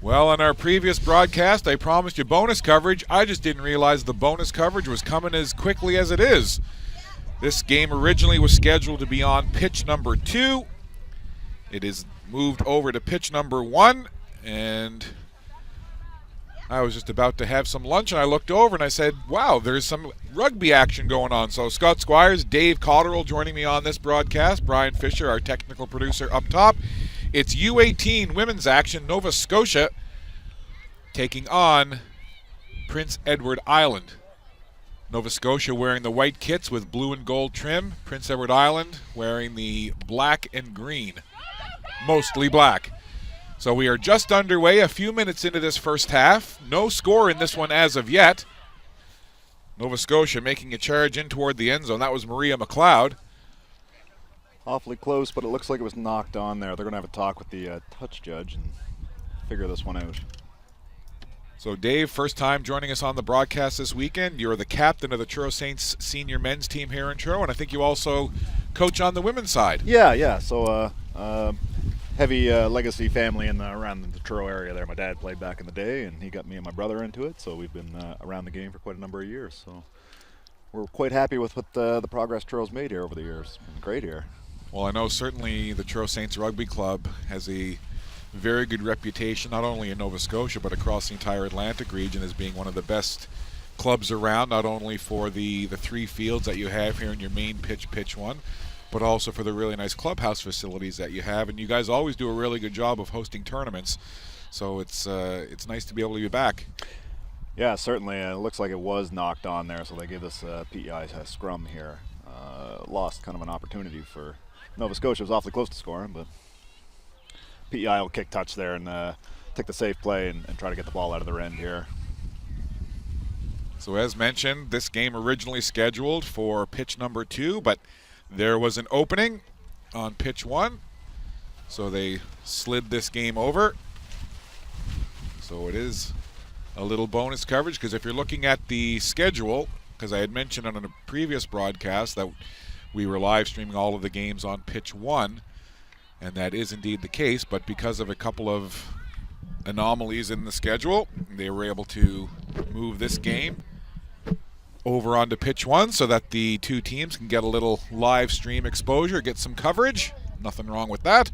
Well, on our previous broadcast, I promised you bonus coverage. I just didn't realize the bonus coverage was coming as quickly as it is. This game originally was scheduled to be on pitch number 2. It is moved over to pitch number 1, and I was just about to have some lunch, and I looked over and I said, wow, there's some rugby action going on. So Scott Squires, Dave Cotterill joining me on this broadcast, Brian Fisher, our technical producer up top. It's U18 women's action, Nova Scotia taking on Prince Edward Island. Nova Scotia wearing the white kits with blue and gold trim. Prince Edward Island wearing the black and green, mostly black. So we are just underway, a few minutes into this first half. No score in this one as of yet. Nova Scotia making a charge in toward the end zone. That was Maria McLeod. Awfully close, but it looks like it was knocked on there. They're going to have a talk with the touch judge and figure this one out. So Dave, first time joining us on the broadcast this weekend. You're the captain of the Truro Saints senior men's team here in Truro, and I think you also coach on the women's side. Yeah. So heavy legacy family around the Truro area there. My dad played back in the day, and he got me and my brother into it, so we've been around the game for quite a number of years. So we're quite happy with what the progress Truro's made here over the years. It's been great here. Well, I know certainly the Truro Saints Rugby Club has a very good reputation, not only in Nova Scotia, but across the entire Atlantic region as being one of the best clubs around, not only for the 3 fields that you have here in your main pitch 1, but also for the really nice clubhouse facilities that you have. And you guys always do a really good job of hosting tournaments, so it's nice to be able to be back. Yeah, certainly. It looks like it was knocked on there, so they gave us PEI scrum here. Lost kind of an opportunity for Nova Scotia. It was awfully close to scoring, but PEI will kick touch there and take the safe play and try to get the ball out of their end here. So as mentioned, this game originally scheduled for pitch number 2, but there was an opening on pitch 1, so they slid this game over. So it is a little bonus coverage, because if you're looking at the schedule, because I had mentioned on a previous broadcast that we were live streaming all of the games on pitch 1, and that is indeed the case, but because of a couple of anomalies in the schedule, they were able to move this game over onto pitch 1 so that the 2 teams can get a little live stream exposure, get some coverage. Nothing wrong with that.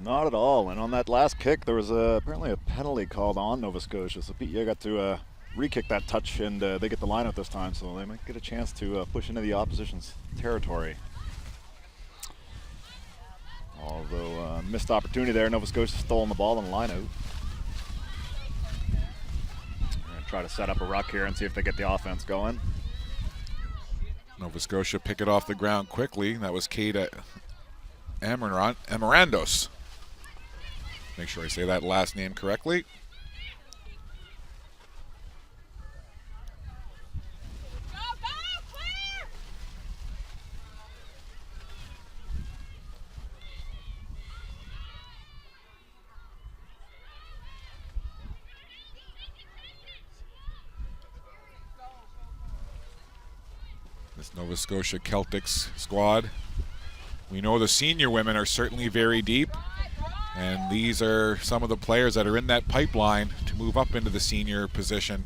Not at all. And on that last kick, there was apparently a penalty called on Nova Scotia, so PEI got to re-kick that touch, and they get the line out this time, so they might get a chance to push into the opposition's territory. Although missed opportunity there, Nova Scotia stolen the ball on the line out. We're going to try to set up a ruck here and see if they get the offense going. Nova Scotia pick it off the ground quickly. That was Kate Amarandos. Make sure I say that last name correctly. This Nova Scotia Celtics squad. We know the senior women are certainly very deep, and these are some of the players that are in that pipeline to move up into the senior position.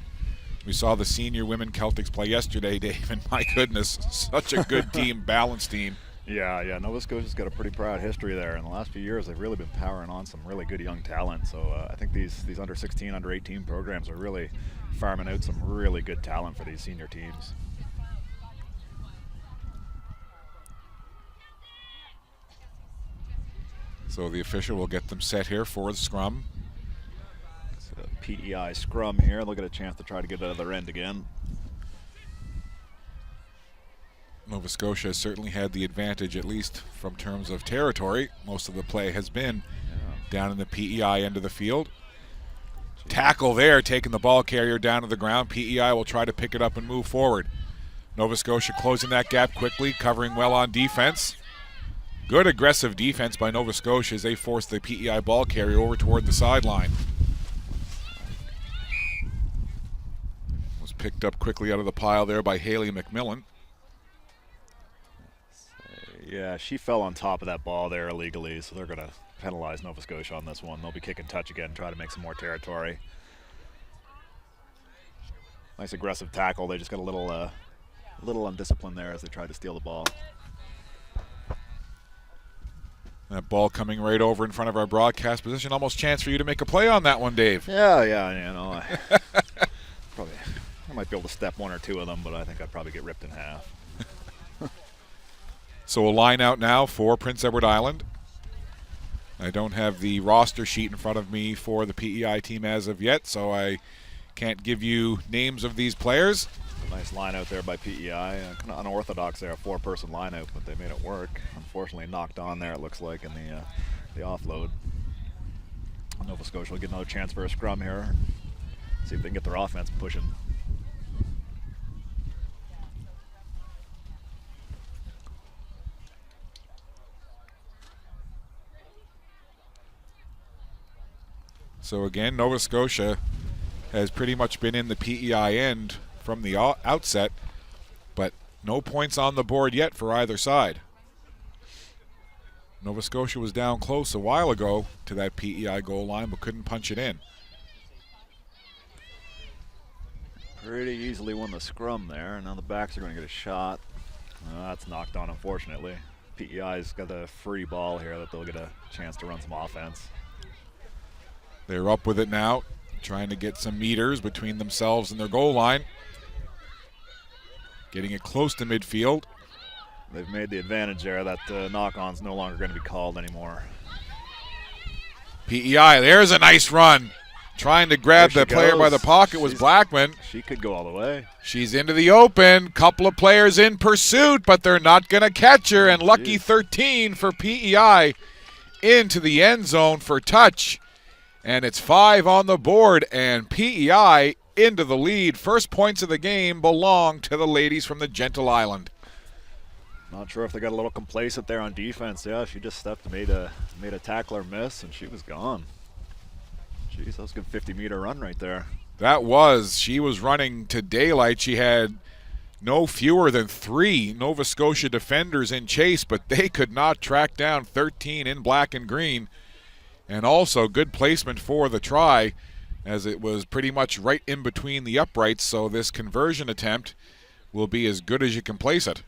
We saw the senior women Celtics play yesterday, Dave, and my goodness, such a good team, balanced team. Yeah, Nova Scotia's got a pretty proud history there. In the last few years, they've really been powering on some really good young talent. So I think these under 16, under 18 programs are really farming out some really good talent for these senior teams. So the official will get them set here for the scrum. It's a PEI scrum here. They'll get a chance to try to get it out of their end again. Nova Scotia has certainly had the advantage, at least from terms of territory. Most of the play has been down in the PEI end of the field. Tackle there, taking the ball carrier down to the ground. PEI will try to pick it up and move forward. Nova Scotia closing that gap quickly, covering well on defense. Good aggressive defense by Nova Scotia as they force the PEI ball carrier over toward the sideline. Was picked up quickly out of the pile there by Haley McMillan. Yeah, she fell on top of that ball there illegally, so they're going to penalize Nova Scotia on this one. They'll be kicking touch again, try to make some more territory. Nice aggressive tackle. They just got a little undisciplined there as they tried to steal the ball. That ball coming right over in front of our broadcast position. Almost chance for you to make a play on that one, Dave. Yeah, you know. I might be able to step one or two of them, but I think I'd probably get ripped in half. So a line out now for Prince Edward Island. I don't have the roster sheet in front of me for the PEI team as of yet, so I can't give you names of these players. Nice line out there by PEI. Kind of unorthodox there, a 4-person line out, but they made it work. Unfortunately knocked on there, it looks like, in the offload. Nova Scotia will get another chance for a scrum here. See if they can get their offense pushing. So again, Nova Scotia has pretty much been in the PEI end from the outset, but no points on the board yet for either side. Nova Scotia was down close a while ago to that PEI goal line, but couldn't punch it in. Pretty easily won the scrum there. Now the backs are going to get a shot. That's knocked on, unfortunately. PEI's got a free ball here that they'll get a chance to run some offense. They're up with it now, trying to get some meters between themselves and their goal line. Getting it close to midfield. They've made the advantage there that knock-on's no longer going to be called anymore. PEI, there's a nice run. Trying to grab the player by the pocket was Blackman. She could go all the way. She's into the open. Couple of players in pursuit, but they're not going to catch her. And lucky 13 for PEI into the end zone for touch. And it's 5 on the board, and PEI into the lead. First points of the game belong to the ladies from the Gentle Island. Not sure if they got a little complacent there on defense. Yeah, she just stepped and made a tackler miss, and she was gone. Jeez, that was a good 50-meter run right there. That was. She was running to daylight. She had no fewer than 3 Nova Scotia defenders in chase, but they could not track down 13 in black and green. And also good placement for the try, as it was pretty much right in between the uprights, so this conversion attempt will be as good as you can place it.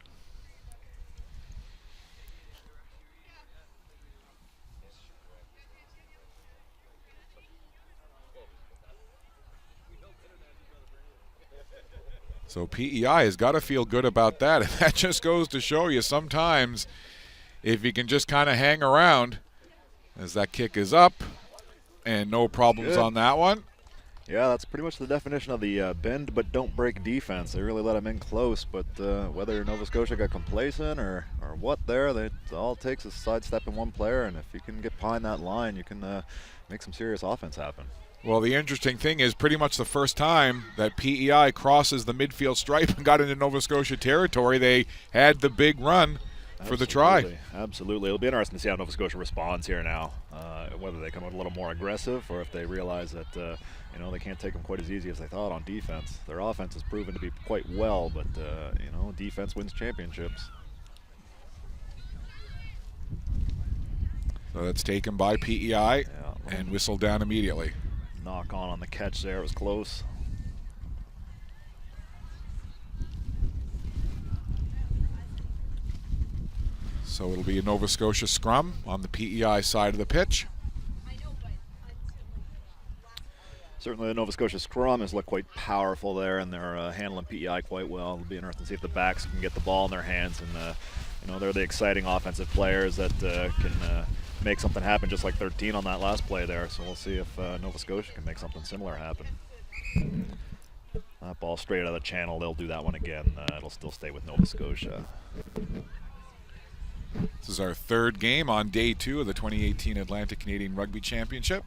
So PEI has got to feel good about that. And that just goes to show you sometimes if you can just kind of hang around, as that kick is up and no problems on that one. Yeah, that's pretty much the definition of the bend but don't break defense. They really let them in close, but whether Nova Scotia got complacent or what there, all it takes is sidestepping one player, and if you can get behind that line, you can make some serious offense happen. Well, the interesting thing is pretty much the first time that PEI crosses the midfield stripe and got into Nova Scotia territory, they had the big run for the try. Absolutely. It'll be interesting to see how Nova Scotia responds here now, whether they come out a little more aggressive or if they realize that they can't take them quite as easy as they thought on defense. Their offense has proven to be quite well, but defense wins championships. So that's taken by PEI and whistled down immediately. Knock on the catch there. It was close. So it'll be a Nova Scotia scrum on the PEI side of the pitch. Certainly the Nova Scotia scrum has looked quite powerful there, and they're handling PEI quite well. It'll be interesting to see if the backs can get the ball in their hands, and they're the exciting offensive players that can make something happen, just like 13 on that last play there. So we'll see if Nova Scotia can make something similar happen. That ball straight out of the channel. They'll do that one again. It'll still stay with Nova Scotia. This is our third game on day 2 of the 2018 Atlantic Canadian Rugby Championship.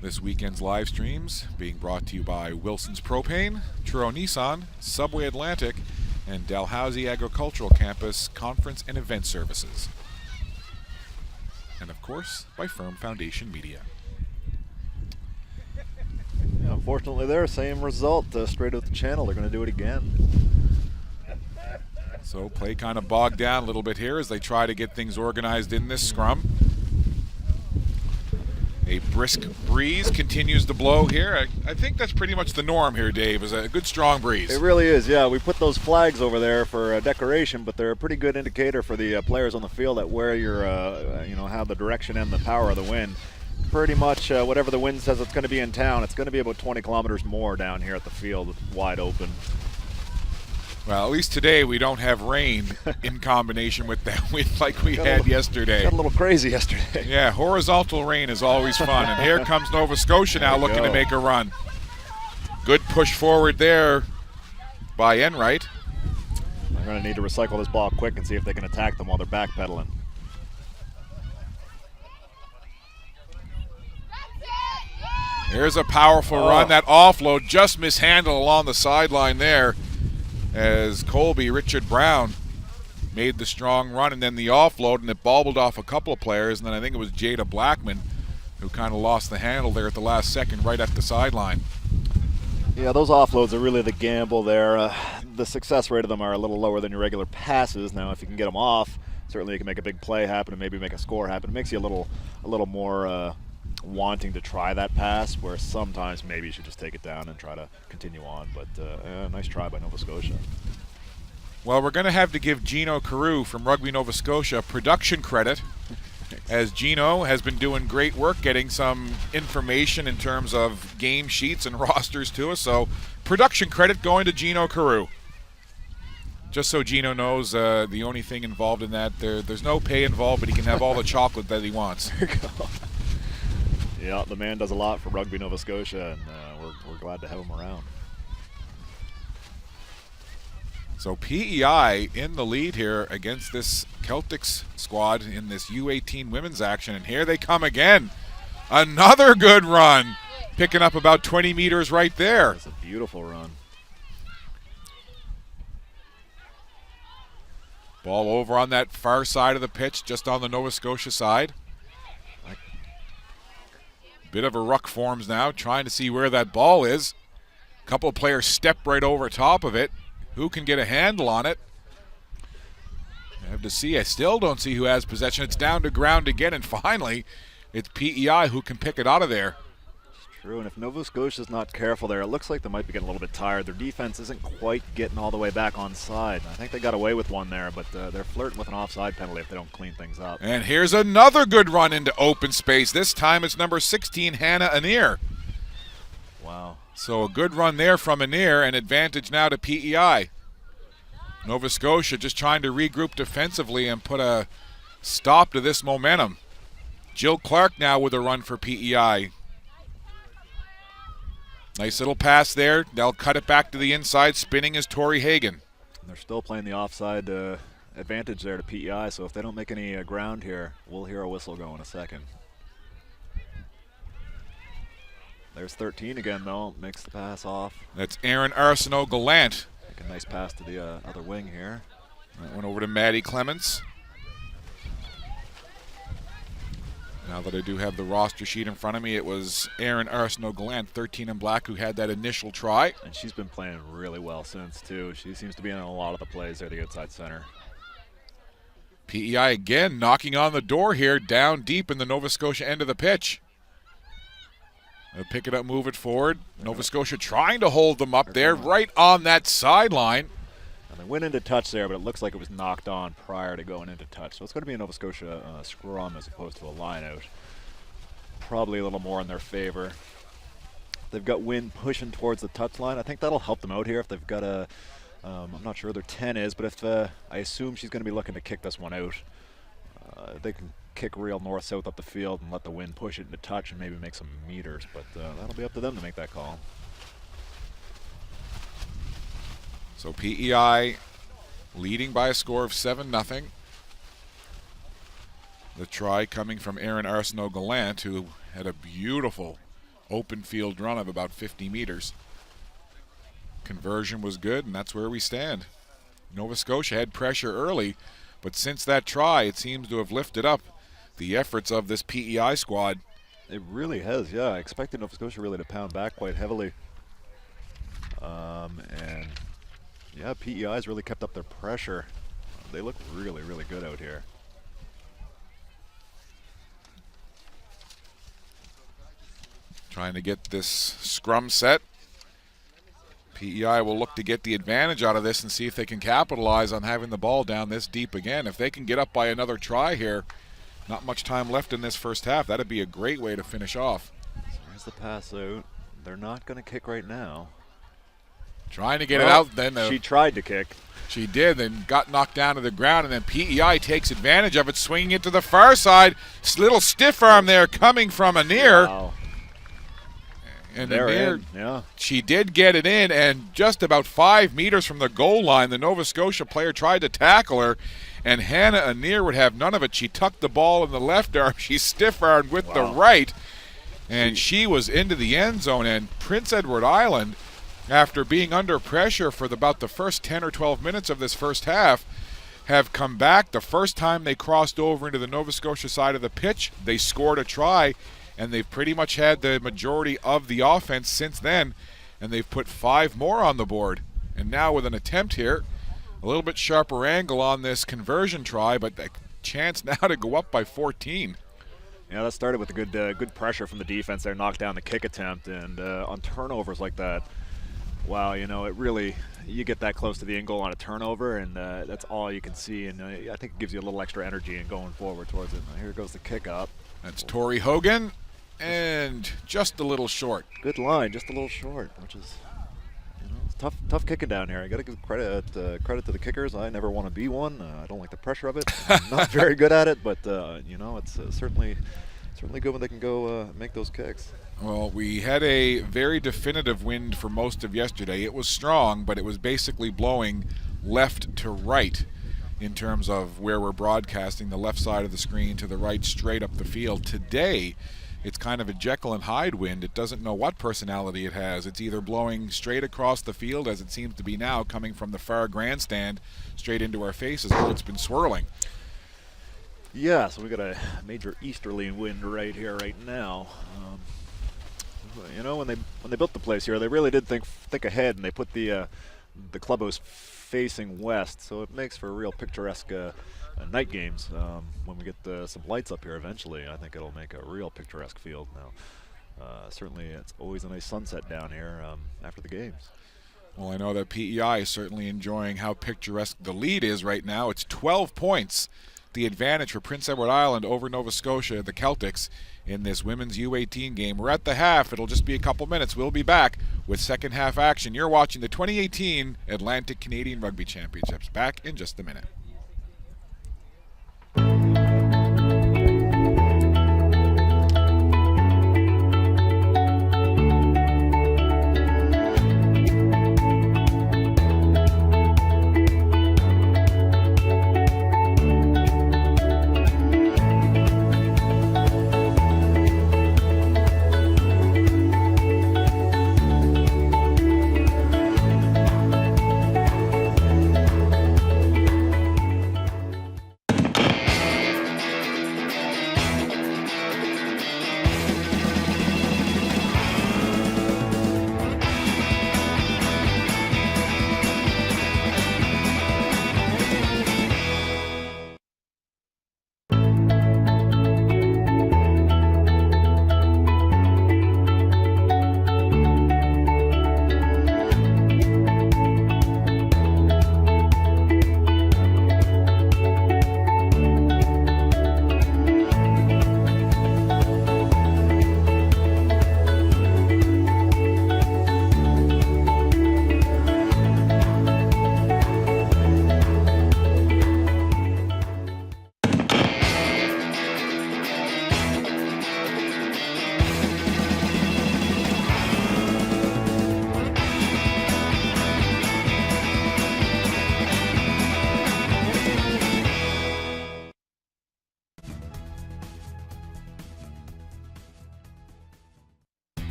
This weekend's live streams being brought to you by Wilson's Propane, Truro Nissan, Subway Atlantic, and Dalhousie Agricultural Campus Conference and Event Services. And of course, by Firm Foundation Media. Yeah, unfortunately there, same result, straight out the channel. They're going to do it again. So play kind of bogged down a little bit here as they try to get things organized in this scrum. A brisk breeze continues to blow here. I think that's pretty much the norm here, Dave, is a good strong breeze. It really is, yeah. We put those flags over there for decoration, but they're a pretty good indicator for the players on the field at where you're, have the direction and the power of the wind. Pretty much whatever the wind says it's going to be in town, it's going to be about 20 kilometers more down here at the field, wide open. Well, at least today we don't have rain in combination with that wind like we had yesterday. Got a little crazy yesterday. Yeah, horizontal rain is always fun. And here comes Nova Scotia now looking to make a run. Good push forward there by Enright. They're going to need to recycle this ball quick and see if they can attack them while they're backpedaling. Here's a powerful run. That offload just mishandled along the sideline there as Richard Brown made the strong run, and then the offload, and it bobbled off a couple of players, and then I think it was Jada Blackman who kind of lost the handle there at the last second right at the sideline. Yeah, those offloads are really the gamble there. The success rate of them are a little lower than your regular passes. Now, if you can get them off, certainly you can make a big play happen and maybe make a score happen. It makes you a little more wanting to try that pass, where sometimes maybe you should just take it down and try to continue on. But nice try by Nova Scotia. Well, we're going to have to give Gino Carew from Rugby Nova Scotia production credit, as Gino has been doing great work getting some information in terms of game sheets and rosters to us. So production credit going to Gino Carew. Just so Gino knows, the only thing involved in that, there's no pay involved, but he can have all the chocolate that he wants. There you go. Yeah, the man does a lot for Rugby Nova Scotia, and we're glad to have him around. So PEI in the lead here against this Celtics squad in this U18 women's action, and here they come again. Another good run, picking up about 20 meters right there. That's a beautiful run. Ball over on that far side of the pitch, just on the Nova Scotia side. Bit of a ruck forms now, trying to see where that ball is. A couple of players step right over top of it. Who can get a handle on it? I have to see. I still don't see who has possession. It's down to ground again, and finally, it's PEI who can pick it out of there. True, and if Nova Scotia's not careful there, it looks like they might be getting a little bit tired. Their defense isn't quite getting all the way back on side. I think they got away with one there, but they're flirting with an offside penalty if they don't clean things up. And here's another good run into open space. This time it's number 16, Hannah Anir. Wow. So a good run there from Anir, and advantage now to PEI. Nova Scotia just trying to regroup defensively and put a stop to this momentum. Jill Clark now with a run for PEI. Nice little pass there. They'll cut it back to the inside. Spinning is Tori Hagan. They're still playing the offside advantage there to PEI, so if they don't make any ground here, we'll hear a whistle go in a second. There's 13 again, though. Makes the pass off. That's Aaron Arsenault-Gallant. Make a nice pass to the other wing here. That went over to Maddie Clements. Now that I do have the roster sheet in front of me, it was Aaron Arsenault-Gallant, 13 in black, who had that initial try. And she's been playing really well since, too. She seems to be in a lot of the plays there, the outside center. PEI again knocking on the door here, down deep in the Nova Scotia end of the pitch. They'll pick it up, move it forward. Nova Scotia trying to hold them up there, right on that sideline. And they went into touch there, but it looks like it was knocked on prior to going into touch. So it's going to be a Nova Scotia scrum as opposed to a line out. Probably a little more in their favor. They've got wind pushing towards the touch line. I think that'll help them out here if they've got a, I'm not sure who their 10 is, but if I assume she's going to be looking to kick this one out. They can kick real north-south up the field and let the wind push it into touch and maybe make some meters, but that'll be up to them to make that call. So PEI leading by a score of 7-0. The try coming from Aaron Arsenault-Gallant, who had a beautiful open field run of about 50 meters. Conversion was good, and that's where we stand. Nova Scotia had pressure early, but since that try, it seems to have lifted up the efforts of this PEI squad. It really has, yeah. I expected Nova Scotia really to pound back quite heavily. And yeah, PEI's really kept up their pressure. they look really, really good out here. Trying to get this scrum set. PEI will look to get the advantage out of this and see if they can capitalize on having the ball down this deep again. If they can get up by another try here, not much time left in this first half. That'd be a great way to finish off. There's the pass out. They're not going to kick right now. Trying to get it out then. She tried to kick. She did, then got knocked down to the ground, and then PEI takes advantage of it, swinging it to the far side. Little stiff arm there coming from Anir. Wow. And They're Anir, in. Yeah. she did get it in, and just about 5 meters from the goal line, the Nova Scotia player tried to tackle her, and Hannah Anir would have none of it. She tucked the ball in the left arm. She stiff-armed with the right, and she was into the end zone. And Prince Edward Island, after being under pressure for about the first 10 or 12 minutes of this first half, have come back. The first time they crossed over into the Nova Scotia side of the pitch, they scored a try, and they've pretty much had the majority of the offense since then, and they've put 5 more on the board. And now with an attempt here, a little bit sharper angle on this conversion try, but a chance now to go up by 14. Yeah, that started with a good pressure from the defense there, knocked down the kick attempt, and on turnovers like that, wow, you know, it really, you get that close to the end goal on a turnover, and that's all you can see, and I think it gives you a little extra energy in going forward towards it. Now, here goes the kick up. That's Tori Hogan, and just a little short. Good line, just a little short, which is, you know, it's tough kicking down here. I got to give credit to the kickers. I never want to be one. I don't like the pressure of it. I'm not very good at it, but you know, it's certainly good when they can go make those kicks. Well, we had a very definitive wind for most of yesterday. It was strong, but it was basically blowing left to right in terms of where we're broadcasting, the left side of the screen to the right, straight up the field. Today, it's kind of a Jekyll and Hyde wind. It doesn't know what personality it has. It's either blowing straight across the field, as it seems to be now, coming from the far grandstand straight into our faces, or it's been swirling. Yeah, so we got a major easterly wind right here, right now. You know, when they built the place here, they really did think ahead, and they put the clubhouse facing west, so it makes for a real picturesque night games. When we get some lights up here eventually, I think it'll make a real picturesque field. Now, certainly, it's always a nice sunset down here after the games. Well, I know that PEI is certainly enjoying how picturesque the lead is right now. It's 12 points, the advantage for Prince Edward Island over Nova Scotia, the Celtics, in this women's U18 game. We're at the half. It'll just be a couple minutes. We'll be back with second half action. You're watching the 2018 Atlantic Canadian Rugby Championships. Back in just a minute.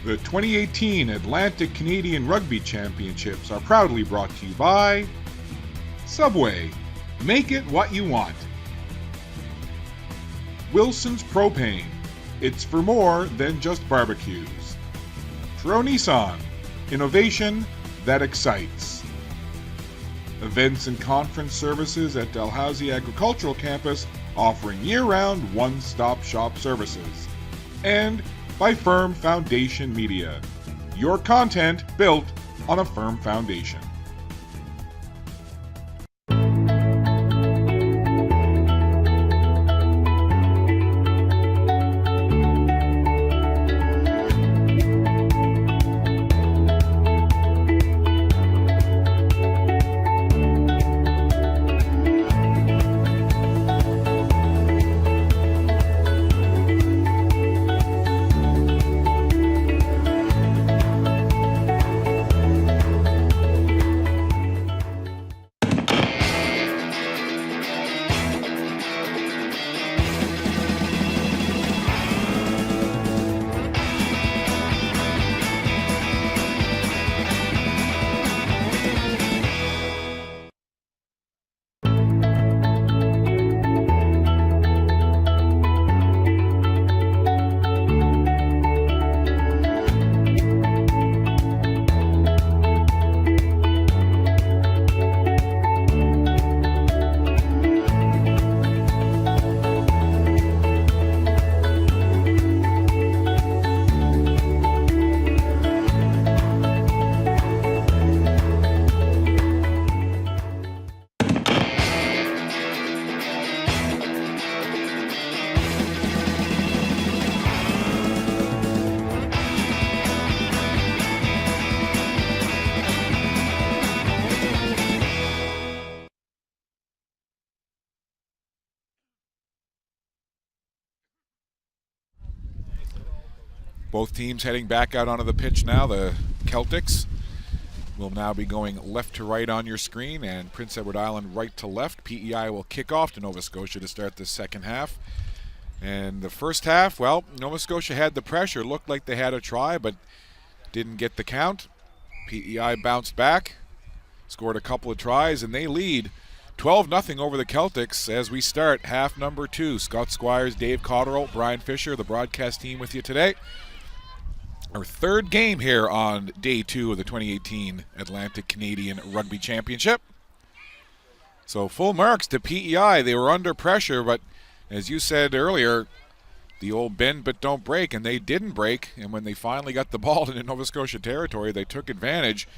The 2018 Atlantic Canadian Rugby Championships are proudly brought to you by Subway. Make it what you want. Wilson's Propane. It's for more than just barbecues. Tro Nissan. Innovation that excites. Events and conference services at Dalhousie Agricultural Campus, offering year-round one-stop shop services. And by Firm Foundation Media. Your content built on a firm foundation. Both teams heading back out onto the pitch now. The Celtics will now be going left to right on your screen, and Prince Edward Island right to left. PEI will kick off to Nova Scotia to start the second half. And the first half, well, Nova Scotia had the pressure. Looked like they had a try, but didn't get the count. PEI bounced back, scored a couple of tries, and they lead 12-0 over the Celtics as we start half number 2. Scott Squires, Dave Cotterill, Brian Fisher, the broadcast team with you today. Our third game here on day 2 of the 2018 Atlantic Canadian Rugby Championship. So full marks to PEI. They were under pressure, but as you said earlier, the old bend but don't break, and they didn't break. And when they finally got the ball into Nova Scotia territory, they took advantage.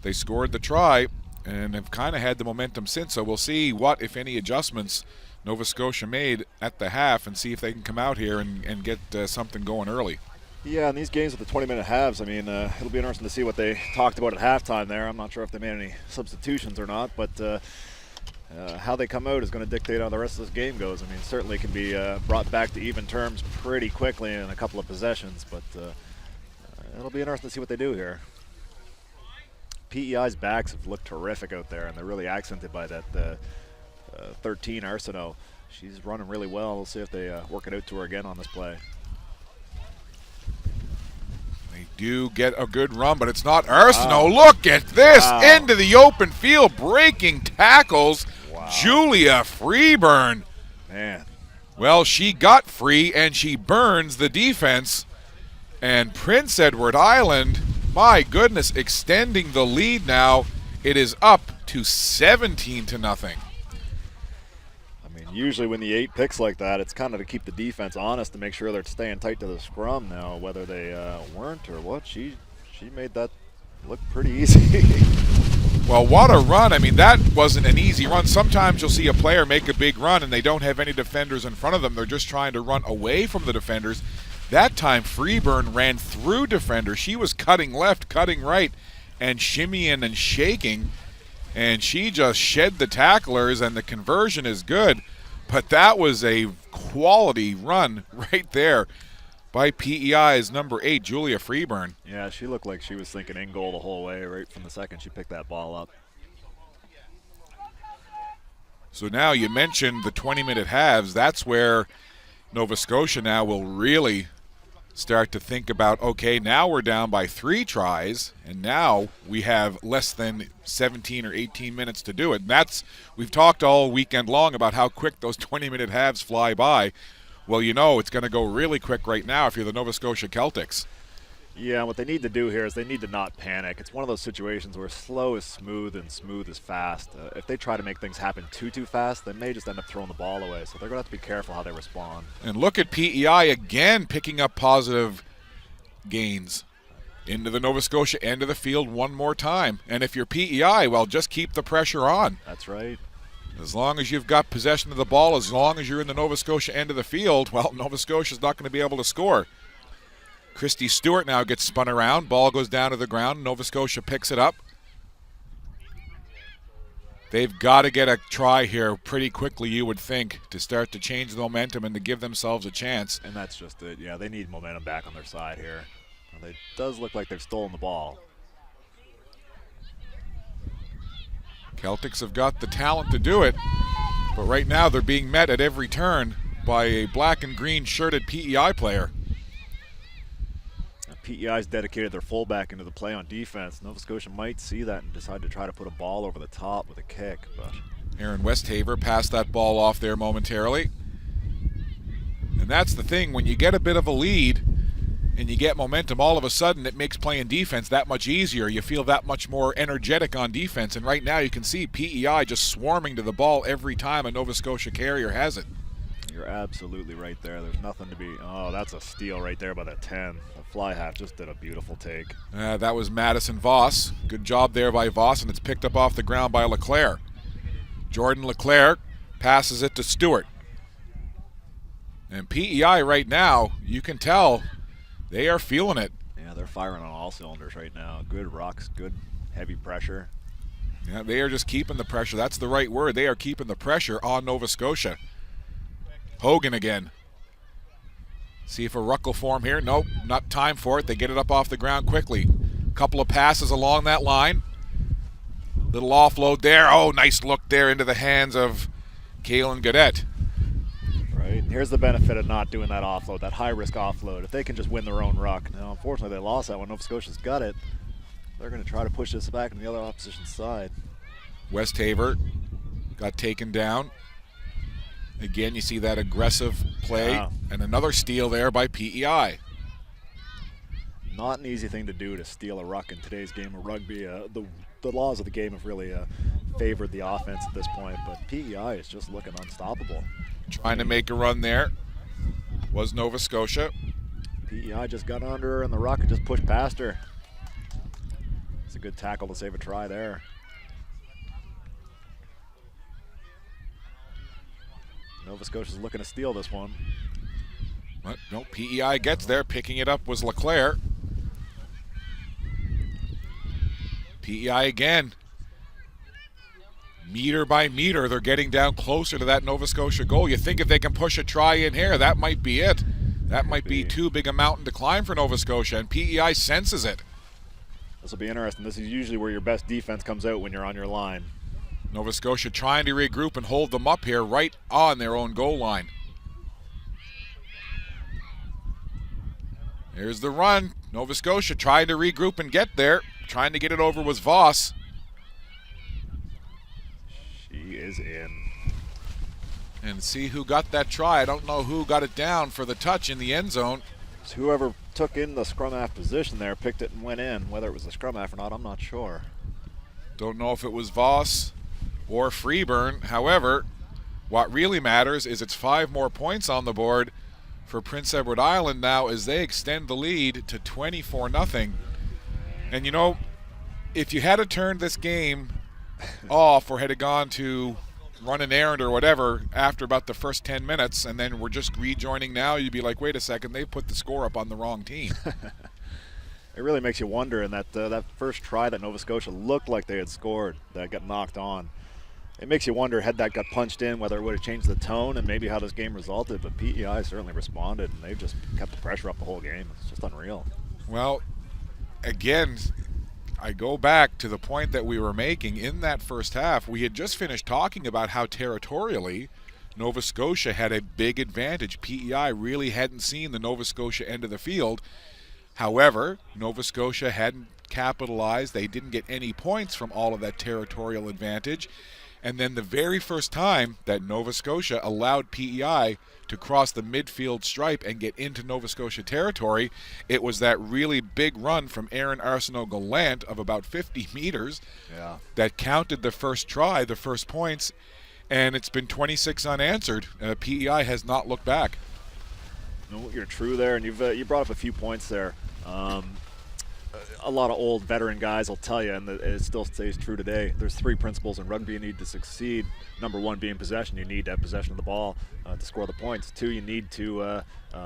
They scored the try and have kind of had the momentum since. So we'll see what, if any, adjustments Nova Scotia made at the half and see if they can come out here and get something going early. Yeah, in these games with the 20-minute halves, I mean, it'll be interesting to see what they talked about at halftime there. I'm not sure if they made any substitutions or not, but how they come out is going to dictate how the rest of this game goes. I mean, certainly can be brought back to even terms pretty quickly in a couple of possessions, but it'll be interesting to see what they do here. PEI's backs have looked terrific out there, and they're really accented by that 13 Arsenault. She's running really well. We'll see if they work it out to her again on this play. Do get a good run, but it's not Arsenault. Look at this. Into the open field, breaking tackles. Julia Freeburn. Man. Well, she got free, and she burns the defense. And Prince Edward Island, my goodness, extending the lead now. It is up to 17-0. Usually when the 8 picks like that, it's kind of to keep the defense honest to make sure they're staying tight to the scrum. Now, whether they weren't or what, she made that look pretty easy. Well, what a run. I mean, that wasn't an easy run. Sometimes you'll see a player make a big run and they don't have any defenders in front of them. They're just trying to run away from the defenders. That time, Freeburn ran through defenders. She was cutting left, cutting right, and shimmying and shaking. And she just shed the tacklers, and the conversion is good. But that was a quality run right there by PEI's number 8, Julia Freeburn. Yeah, she looked like she was thinking in goal the whole way right from the second she picked that ball up. So now you mentioned the 20-minute halves. That's where Nova Scotia now will really start to think about, okay, now we're down by 3 tries, and now we have less than 17 or 18 minutes to do it. And we've talked all weekend long about how quick those 20-minute halves fly by. Well, you know it's going to go really quick right now if you're the Nova Scotia Celtics. Yeah, what they need to do here is they need to not panic. It's one of those situations where slow is smooth and smooth is fast. If they try to make things happen too fast, they may just end up throwing the ball away. So they're going to have to be careful how they respond. And look at PEI again picking up positive gains into the Nova Scotia end of the field one more time. And if you're PEI, well, just keep the pressure on. That's right. As long as you've got possession of the ball, as long as you're in the Nova Scotia end of the field, well, Nova Scotia's not going to be able to score. Christy Stewart now gets spun around. Ball goes down to the ground. Nova Scotia picks it up. They've got to get a try here pretty quickly, you would think, to start to change the momentum and to give themselves a chance. And that's just it. Yeah, they need momentum back on their side here. It does look like they've stolen the ball. Celtics have got the talent to do it, but right now they're being met at every turn by a black and green shirted PEI player. PEI's dedicated their fullback into the play on defense. Nova Scotia might see that and decide to try to put a ball over the top with a kick. But Aaron Westhaver passed that ball off there momentarily. And that's the thing, when you get a bit of a lead and you get momentum, all of a sudden it makes playing defense that much easier. You feel that much more energetic on defense. And right now you can see PEI just swarming to the ball every time a Nova Scotia carrier has it. You're absolutely right there. There's nothing to be. Oh, that's a steal right there by the 10. The fly half just did a beautiful take. That was Madison Voss. Good job there by Voss, and it's picked up off the ground by Leclerc. Jordan Leclerc passes it to Stewart. And PEI right now, you can tell they are feeling it. Yeah, they're firing on all cylinders right now. Good rucks, good heavy pressure. Yeah, they are just keeping the pressure. That's the right word. They are keeping the pressure on Nova Scotia. Hogan again. See if a ruck will form here. Nope, not time for it. They get it up off the ground quickly. Couple of passes along that line. Little offload there. Oh, nice look there into the hands of Kalen Gaudette. Right. Here's the benefit of not doing that offload, that high-risk offload. If they can just win their own ruck. Now, unfortunately, they lost that one. Nova Scotia's got it. They're going to try to push this back on the other opposition side. Westhaver got taken down. Again, you see that aggressive play, and another steal there by PEI. Not an easy thing to do to steal a ruck in today's game of rugby. The laws of the game have really favored the offense at this point, but PEI is just looking unstoppable. Trying to make a run there was Nova Scotia. PEI just got under her, and the ruck just pushed past her. It's a good tackle to save a try there. Nova Scotia's looking to steal this one. But no, PEI gets there. Picking it up was Leclerc. PEI again. Meter by meter, they're getting down closer to that Nova Scotia goal. You think if they can push a try in here, that might be it. That might be too big a mountain to climb for Nova Scotia, and PEI senses it. This will be interesting. This is usually where your best defense comes out when you're on your line. Nova Scotia trying to regroup and hold them up here right on their own goal line. Here's the run. Nova Scotia trying to regroup and get there. Trying to get it over was Voss. She is in. And see who got that try. I don't know who got it down for the touch in the end zone. So whoever took in the scrum half position there picked it and went in. Whether it was the scrum half or not, I'm not sure. Don't know if it was Voss or Freeburn. However, what really matters is it's 5 more points on the board for Prince Edward Island now as they extend the lead to 24-0. And you know, if you had to turn this game off or had gone to run an errand or whatever after about the first 10 minutes and then we're just rejoining now, you'd be like, wait a second, they put the score up on the wrong team. It really makes you wonder in that first try that Nova Scotia looked like they had scored, that got knocked on. It makes you wonder, had that got punched in, whether it would have changed the tone and maybe how this game resulted. But PEI certainly responded, and they've just kept the pressure up the whole game. It's just unreal. Well, again, I go back to the point that we were making in that first half. We had just finished talking about how territorially Nova Scotia had a big advantage. PEI really hadn't seen the Nova Scotia end of the field. However, Nova Scotia hadn't capitalized. They didn't get any points from all of that territorial advantage. And then the very first time that Nova Scotia allowed PEI to cross the midfield stripe and get into Nova Scotia territory, it was that really big run from Aaron Arsenault-Gallant of about 50 meters that counted the first try, the first points, and it's been 26 unanswered. PEI has not looked back. No, you're true there, and you brought up a few points there. A lot of old veteran guys will tell you, and it still stays true today. There's 3 principles in rugby you need to succeed. Number 1 being possession. You need to have possession of the ball to score the points. 2, you need to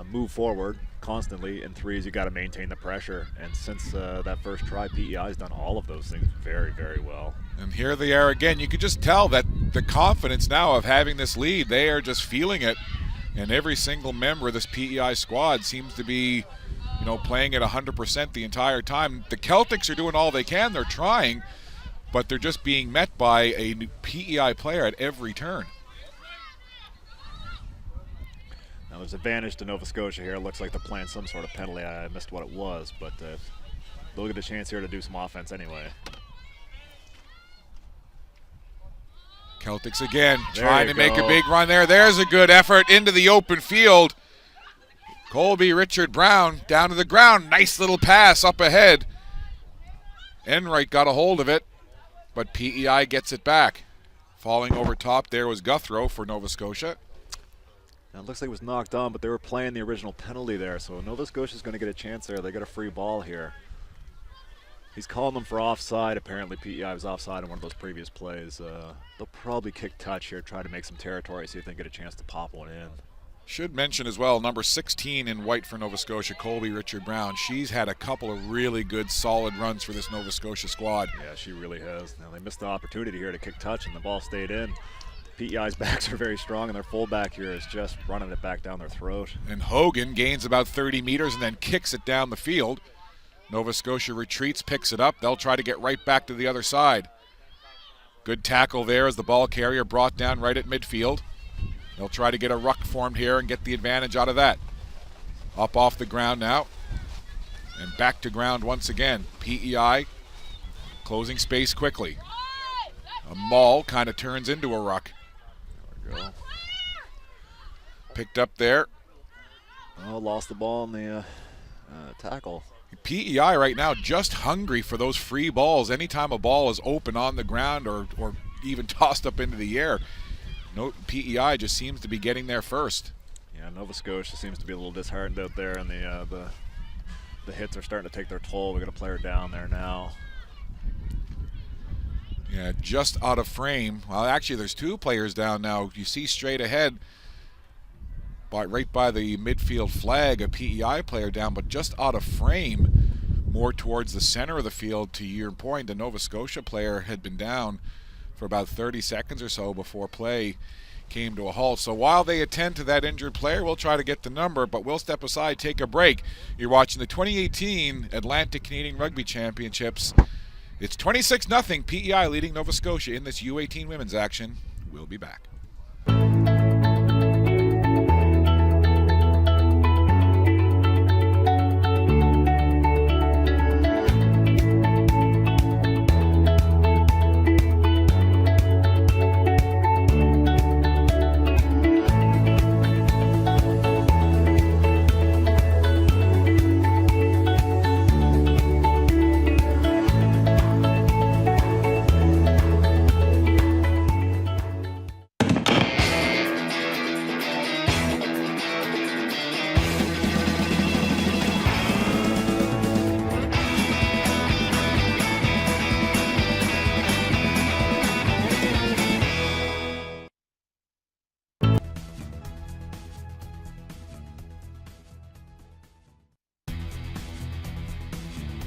move forward constantly. And 3 is you got to maintain the pressure. And since that first try, PEI has done all of those things very, very well. And here they are again. You could just tell that the confidence now of having this lead, they are just feeling it. And every single member of this PEI squad seems to be, playing at 100% the entire time. The Celtics are doing all they can. They're trying, but they're just being met by a new PEI player at every turn. Now there's advantage to Nova Scotia here. It looks like they're playing some sort of penalty. I missed what it was, but they'll get a chance here to do some offense anyway. Celtics again trying to make a big run there. There's a good effort into the open field. Colby Richard Brown down to the ground. Nice little pass up ahead. Enright got a hold of it, but PEI gets it back. Falling over top there was Guthrow for Nova Scotia. Now it looks like it was knocked on, but they were playing the original penalty there, so Nova Scotia's going to get a chance there. They got a free ball here. He's calling them for offside. Apparently PEI was offside in one of those previous plays. They'll probably kick touch here, try to make some territory, see if they can get a chance to pop one in. Should mention as well, number 16 in white for Nova Scotia, Colby Richard Brown. She's had a couple of really good, solid runs for this Nova Scotia squad. Yeah, she really has. Now they missed the opportunity here to kick touch, and the ball stayed in. PEI's backs are very strong, and their fullback here is just running it back down their throat. And Hogan gains about 30 meters and then kicks it down the field. Nova Scotia retreats, picks it up. They'll try to get right back to the other side. Good tackle there as the ball carrier brought down right at midfield. They'll try to get a ruck formed here and get the advantage out of that. Up off the ground now. And back to ground once again. PEI closing space quickly. A maul kind of turns into a ruck. There we go. Picked up there. Oh, lost the ball in the tackle. PEI right now just hungry for those free balls. Anytime a ball is open on the ground or even tossed up into the air, PEI just seems to be getting there first. Yeah, Nova Scotia seems to be a little disheartened out there, and the hits are starting to take their toll. We got a player down there now. Yeah, just out of frame. Well, actually, there's 2 players down now. You see straight ahead, right by the midfield flag, a PEI player down, but just out of frame, more towards the center of the field. To your point, the Nova Scotia player had been down for about 30 seconds or so before play came to a halt. So while they attend to that injured player, we'll try to get the number, but we'll step aside, take a break. You're watching the 2018 Atlantic Canadian Rugby Championships. It's 26-0, PEI leading Nova Scotia in this U18 women's action. We'll be back.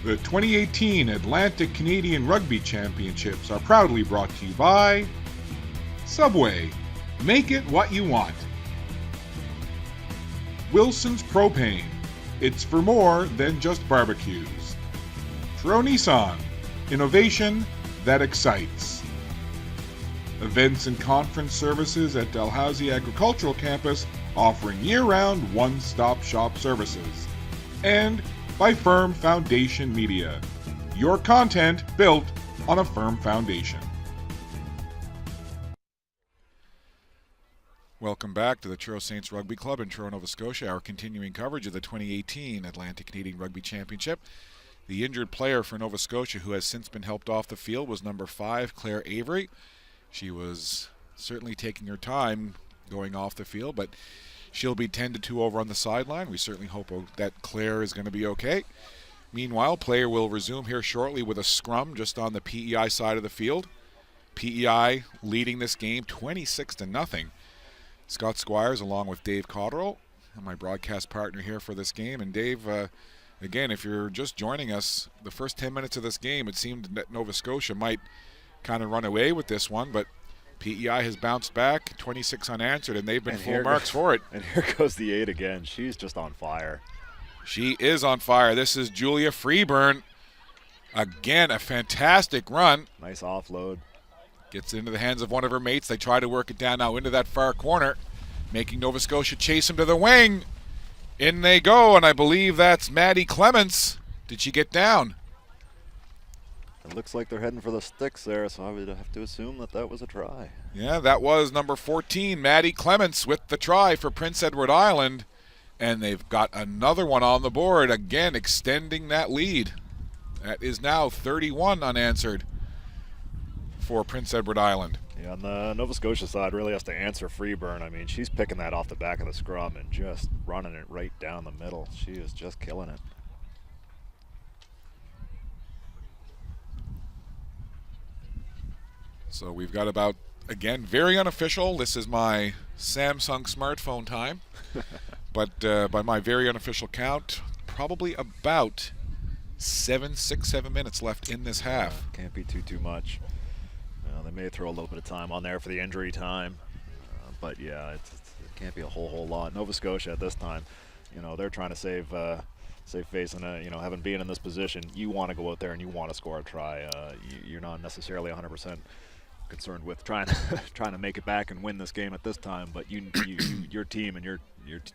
The 2018 Atlantic Canadian Rugby Championships are proudly brought to you by Subway. Make it what you want. Wilson's Propane. It's for more than just barbecues. Tro Nissan. Innovation that excites. Events and conference services at Dalhousie Agricultural Campus, offering year-round one-stop shop services. And by Firm Foundation Media. Your content built on a firm foundation. Welcome back to the Truro Saints Rugby Club in Truro, Nova Scotia, our continuing coverage of the 2018 Atlantic Canadian Rugby Championship. The injured player for Nova Scotia who has since been helped off the field was number 5, Claire Avery. She was certainly taking her time going off the field, but she'll be tended to over on the sideline. We certainly hope that Claire is going to be okay. Meanwhile, play will resume here shortly with a scrum just on the PEI side of the field. PEI leading this game 26-0. Scott Squires along with Dave Cotterill, my broadcast partner here for this game. And Dave, again, if you're just joining us, the first 10 minutes of this game, it seemed that Nova Scotia might kind of run away with this one, but PEI has bounced back, 26 unanswered, and they've been full marks for it. And here goes the 8 again. She's just on fire. She is on fire. This is Julia Freeburn. Again, a fantastic run. Nice offload. Gets into the hands of one of her mates. They try to work it down now into that far corner, making Nova Scotia chase him to the wing. In they go, and I believe that's Maddie Clements. Did she get down? It looks like they're heading for the sticks there, so I would have to assume that that was a try. Yeah, that was number 14, Maddie Clements, with the try for Prince Edward Island. And they've got another one on the board, again extending that lead. That is now 31 unanswered for Prince Edward Island. Yeah, on the Nova Scotia side really has to answer Freeburn. I mean, she's picking that off the back of the scrum and just running it right down the middle. She is just killing it. So we've got about, again, very unofficial. This is my Samsung smartphone time. But by my very unofficial count, probably about 6-7 minutes left in this half. Can't be too much. They may throw a little bit of time on there for the injury time, but yeah, it can't be a whole lot. Nova Scotia at this time, they're trying to save face, and having been in this position, you want to go out there and you want to score a try. You're not necessarily 100% concerned with trying to make it back and win this game at this time, but your team and your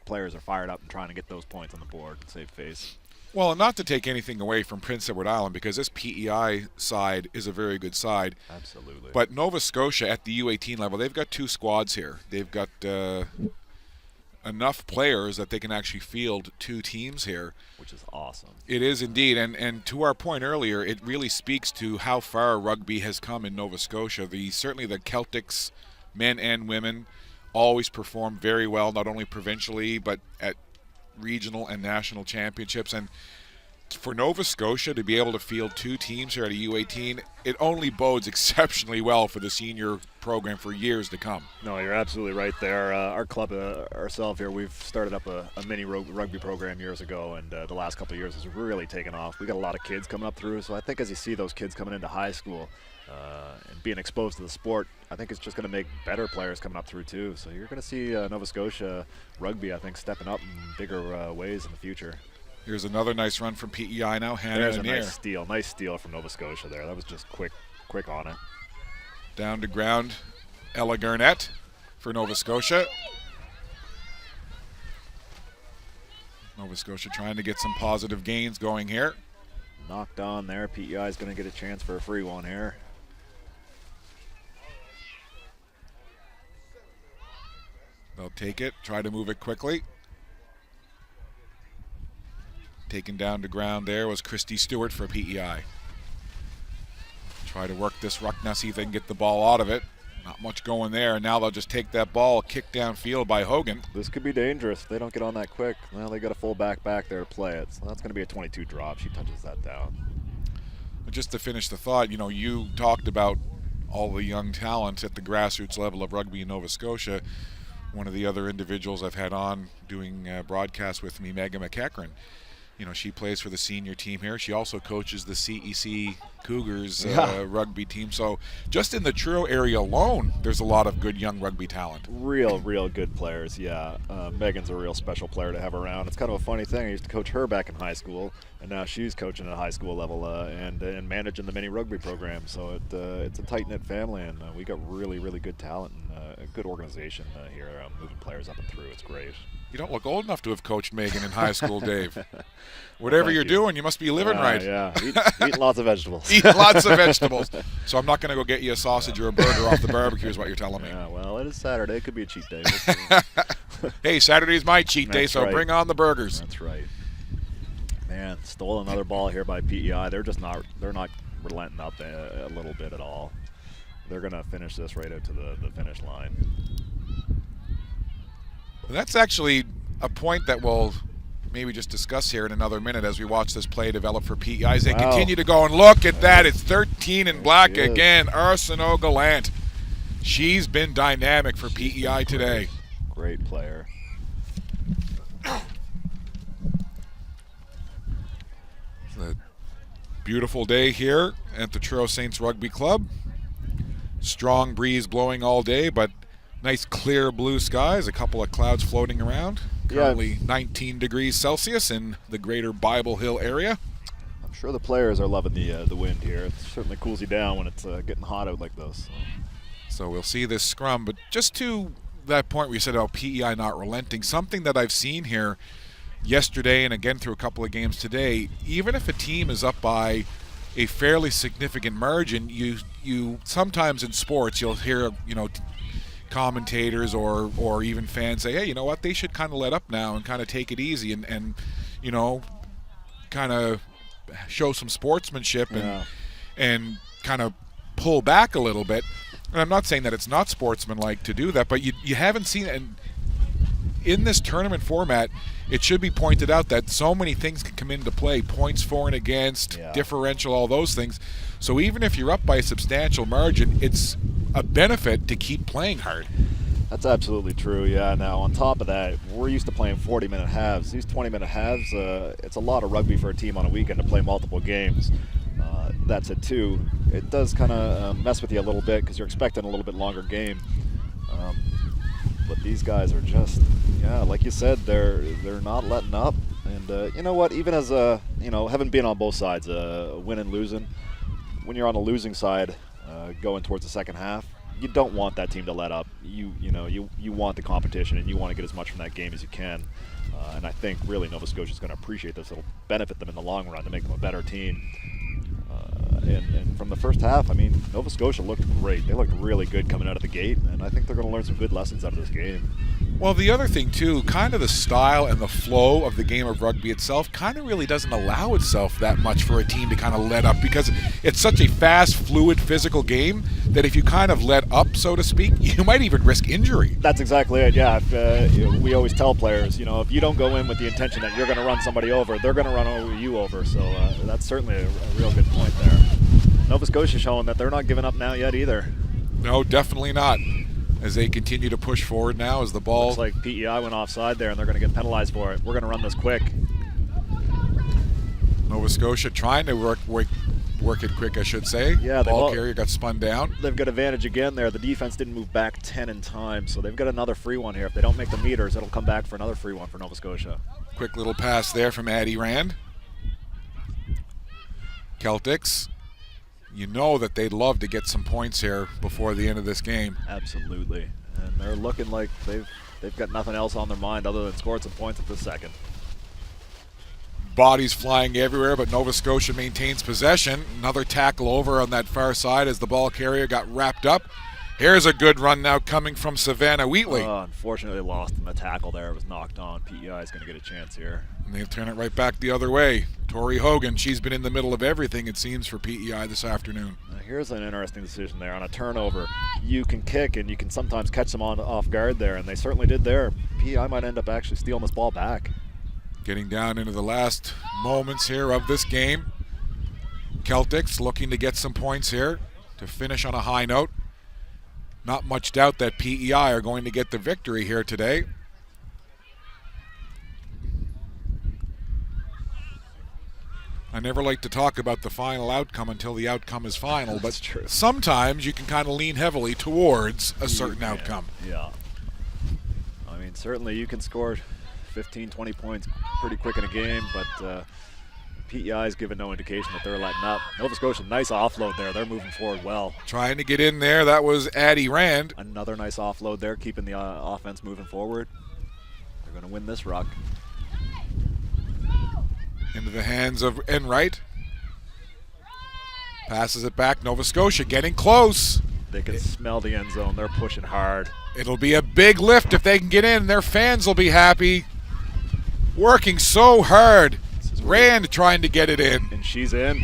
players are fired up and trying to get those points on the board and save face. Well, not to take anything away from Prince Edward Island, because this PEI side is a very good side. Absolutely. But Nova Scotia at the U18 level, they've got 2 squads here. They've got enough players that they can actually field 2 teams here. Which is awesome. It is indeed. And to our point earlier, it really speaks to how far rugby has come in Nova Scotia. Certainly the Celtics, men and women, always perform very well, not only provincially, but at regional and national championships. And for Nova Scotia to be able to field 2 teams here at a U18, it only bodes exceptionally well for the senior program for years to come. No, you're absolutely right there. Our club, ourselves here, we've started up a mini rugby program years ago, and the last couple of years has really taken off. We got a lot of kids coming up through, so I think as you see those kids coming into high school and being exposed to the sport, I think it's just going to make better players coming up through too. So you're going to see Nova Scotia rugby, I think, stepping up in bigger ways in the future. Here's another nice run from PEI now. There's a nice steal from Nova Scotia there. That was just quick on it. Down to ground, Ella Garnett for Nova Scotia. Nova Scotia trying to get some positive gains going here. Knocked on there. PEI is going to get a chance for a free one here. They'll take it, try to move it quickly. Taken down to ground there was Christy Stewart for PEI. Try to work this ruck now, see if they can get the ball out of it. Not much going there, and now they'll just take that ball, kick downfield by Hogan. This could be dangerous. They don't get on that quick. Well, they got a full back there to play it. So that's going to be a 22 drop. She touches that down. But just to finish the thought, you talked about all the young talent at the grassroots level of rugby in Nova Scotia. One of the other individuals I've had on doing broadcasts with me, Megan McEachran, she plays for the senior team here. She also coaches the CEC Cougars rugby team. So just in the Truro area alone, there's a lot of good young rugby talent. Real good players, yeah. Megan's a real special player to have around. It's kind of a funny thing. I used to coach her back in high school, and now she's coaching at a high school level and managing the mini rugby program. So it's a tight-knit family, and we got really good talent and a good organization here, moving players up and through. It's great. You don't look old enough to have coached Megan in high school, Dave. Whatever Thank you're you. doing, you must be living right. Yeah, eating lots of vegetables. Eating lots of vegetables. So I'm not going to go get you a sausage or a burger off the barbecue is what you're telling me. Yeah, well, it is Saturday. It could be a cheat day. Hey, Saturday's my cheat day, That's so right. bring on the burgers. That's right. Man, stole another ball here by PEI. They're not relenting up a little bit at all. They're going to finish this right out to the finish line. And that's actually a point that we'll maybe just discuss here in another minute as we watch this play develop for PEI. As they continue to go, and look at that. It's 13 in black again. Arsenault Gallant. She's been dynamic for PEI today. Great player. It's a beautiful day here at the Truro Saints Rugby Club. Strong breeze blowing all day, but nice clear blue skies, a couple of clouds floating around. Currently 19 degrees Celsius in the greater Bible Hill area. I'm sure the players are loving the wind here. It certainly cools you down when it's getting hot out like this. So we'll see this scrum, but just to that point where you said about PEI not relenting, something that I've seen here yesterday and again through a couple of games today, even if a team is up by a fairly significant margin, you sometimes in sports you'll hear, commentators or even fans say, hey, you know what, they should kind of let up now and kind of take it easy and kind of show some sportsmanship and kind of pull back a little bit. And I'm not saying that it's not sportsmanlike to do that, but you haven't seen it. And in this tournament format, it should be pointed out that so many things can come into play, points for and against, differential, all those things. So even if you're up by a substantial margin, it's a benefit to keep playing hard. That's absolutely true, yeah. Now, on top of that, we're used to playing 40-minute halves. These 20-minute halves, it's a lot of rugby for a team on a weekend to play multiple games. That's it, too. It does kind of mess with you a little bit because you're expecting a little bit longer game. But these guys are just, like you said, they're not letting up. And you know what? Even as having been on both sides, win and losing, when you're on the losing side, going towards the second half, you don't want that team to let up. You want the competition and you want to get as much from that game as you can. And I think really Nova Scotia is going to appreciate this. It'll benefit them in the long run to make them a better team. And from the first half, I mean, Nova Scotia looked great. They looked really good coming out of the gate, and I think they're going to learn some good lessons out of this game. Well, the other thing, too, kind of the style and the flow of the game of rugby itself kind of really doesn't allow itself that much for a team to kind of let up because it's such a fast, fluid, physical game that if you kind of let up, so to speak, you might even risk injury. That's exactly it, yeah. We always tell players, if you don't go in with the intention that you're going to run somebody over, they're going to run you over. So that's certainly a real good point there. Nova Scotia showing that they're not giving up now yet either. No, definitely not. As they continue to push forward now as the ball... Looks like PEI went offside there and they're going to get penalized for it. We're going to run this quick. Nova Scotia trying to work it quick, I should say. Yeah, ball carrier got spun down. They've got advantage again there. The defense didn't move back 10 in time, so they've got another free one here. If they don't make the meters, it'll come back for another free one for Nova Scotia. Quick little pass there from Addie Rand. Celtics, you know that they'd love to get some points here before the end of this game. Absolutely. And they're looking like they've got nothing else on their mind other than scoring some points at this second. Bodies flying everywhere, but Nova Scotia maintains possession. Another tackle over on that far side as the ball carrier got wrapped up. Here's a good run now coming from Savannah Wheatley. Unfortunately lost in the tackle there. It was knocked on. PEI is going to get a chance here. And they'll turn it right back the other way. Tori Hogan, she's been in the middle of everything, it seems, for PEI this afternoon. Now here's an interesting decision there. On a turnover, you can kick and you can sometimes catch them off guard there, and they certainly did there. PEI might end up actually stealing this ball back. Getting down into the last moments here of this game. Celtics looking to get some points here to finish on a high note. Not much doubt that PEI are going to get the victory here today. I never like to talk about the final outcome until the outcome is final, but true. Sometimes you can kind of lean heavily towards a certain outcome. Yeah. I mean, certainly you can score 15, 20 points pretty quick in a game, but PEI is giving no indication that they're letting up. Nova Scotia, nice offload there. They're moving forward well. Trying to get in there. That was Addie Rand. Another nice offload there, keeping the offense moving forward. They're going to win this ruck. Into the hands of Enright. Passes it back. Nova Scotia getting close. They can smell the end zone. They're pushing hard. It'll be a big lift if they can get in. Their fans will be happy. Working so hard. Rand trying to get it in. And she's in.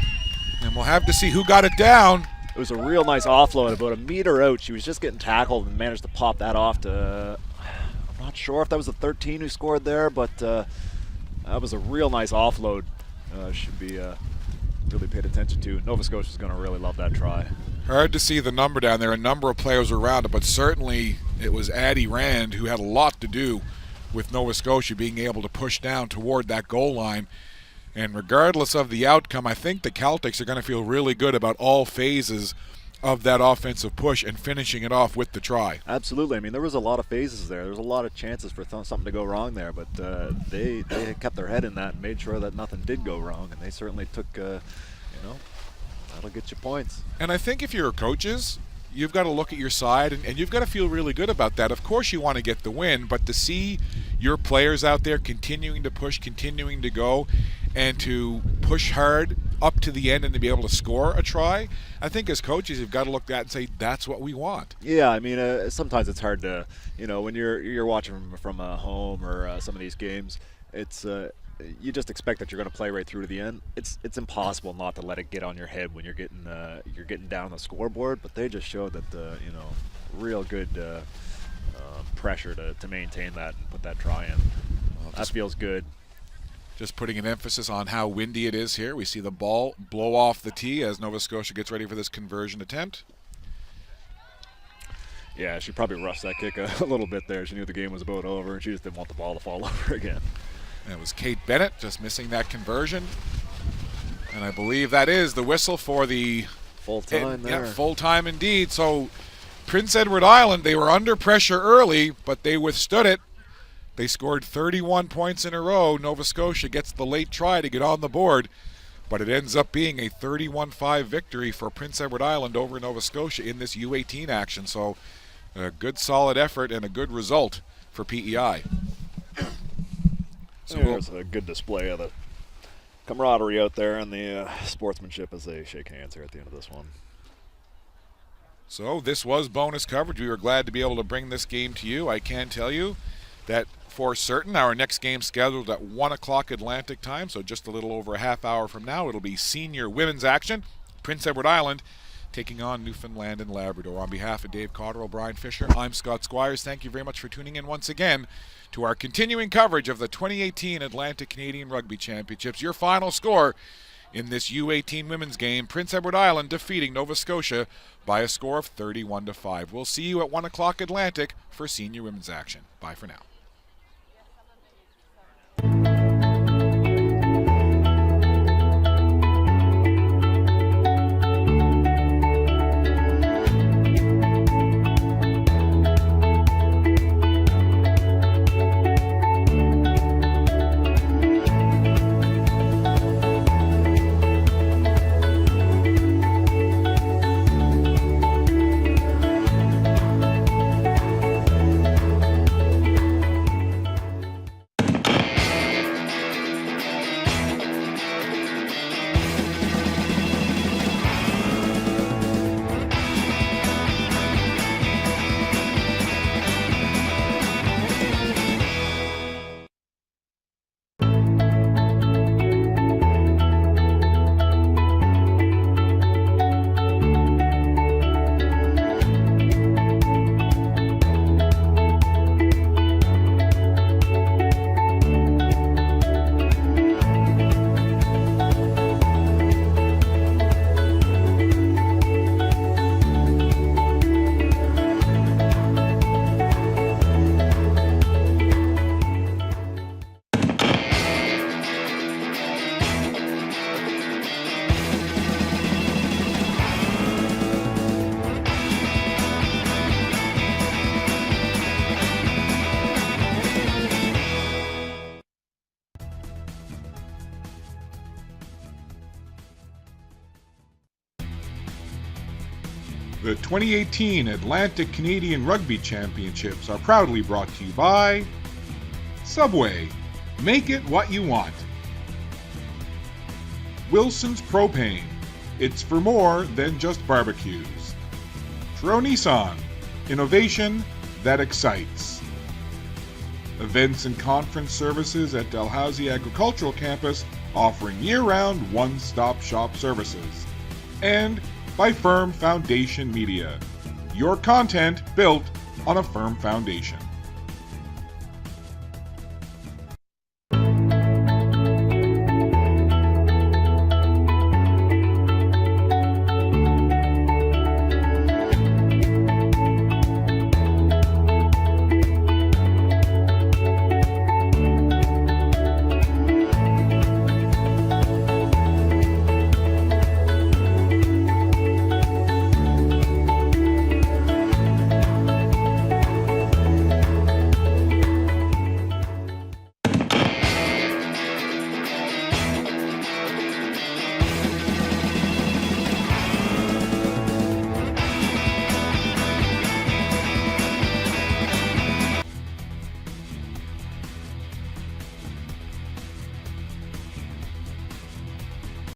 And we'll have to see who got it down. It was a real nice offload, about a meter out. She was just getting tackled and managed to pop that off to, I'm not sure if that was the 13 who scored there, but that was a real nice offload. Should be really paid attention to. Nova Scotia's going to really love that try. Hard to see the number down there. A number of players around it, but certainly it was Addie Rand who had a lot to do with Nova Scotia being able to push down toward that goal line. And regardless of the outcome, I think the Celtics are going to feel really good about all phases of that offensive push and finishing it off with the try. Absolutely. I mean, there was a lot of phases there. There was a lot of chances for something to go wrong there, but they kept their head in that and made sure that nothing did go wrong, and they certainly took, that'll get you points. And I think if you're coaches, you've got to look at your side, and you've got to feel really good about that. Of course you want to get the win, but to see your players out there continuing to push, continuing to go, and to push hard up to the end and to be able to score a try, I think as coaches you've got to look at that and say, that's what we want. Yeah, I mean, sometimes it's hard to, when you're watching from home or some of these games, it's you just expect that you're going to play right through to the end. It's impossible not to let it get on your head when you're getting down the scoreboard. But they just showed that real good pressure to maintain that and put that try in. Well, that feels good. Just putting an emphasis on how windy it is here. We see the ball blow off the tee as Nova Scotia gets ready for this conversion attempt. Yeah, she probably rushed that kick a little bit there. She knew the game was about over, and she just didn't want the ball to fall over again. And it was Kate Bennett just missing that conversion. And I believe that is the whistle for the full time there. Yeah, full time indeed. So Prince Edward Island, they were under pressure early, but they withstood it. They scored 31 points in a row. Nova Scotia gets the late try to get on the board, but it ends up being a 31-5 victory for Prince Edward Island over Nova Scotia in this U18 action. So a good solid effort and a good result for PEI. So there's a good display of the camaraderie out there and the sportsmanship as they shake hands here at the end of this one. So this was bonus coverage. We were glad to be able to bring this game to you. I can tell you that for certain our next game scheduled at 1 o'clock Atlantic time, so just a little over a half hour from now. It'll be senior women's action. Prince Edward Island taking on Newfoundland and Labrador. On behalf of Dave Cotterill, Brian Fisher, I'm Scott Squires. Thank you very much for tuning in once again to our continuing coverage of the 2018 Atlantic Canadian Rugby Championships. Your final score in this U18 women's game, Prince Edward Island defeating Nova Scotia by a score of 31-5. We'll see you at 1 o'clock Atlantic for senior women's action. Bye for now. The 2018 Atlantic Canadian Rugby Championships are proudly brought to you by Subway. Make it what you want. Wilson's Propane. It's for more than just barbecues. Tro Nissan. Innovation that excites. Events and conference services at Dalhousie Agricultural Campus, offering year-round one-stop shop services. And by Firm Foundation Media. Your content built on a firm foundation.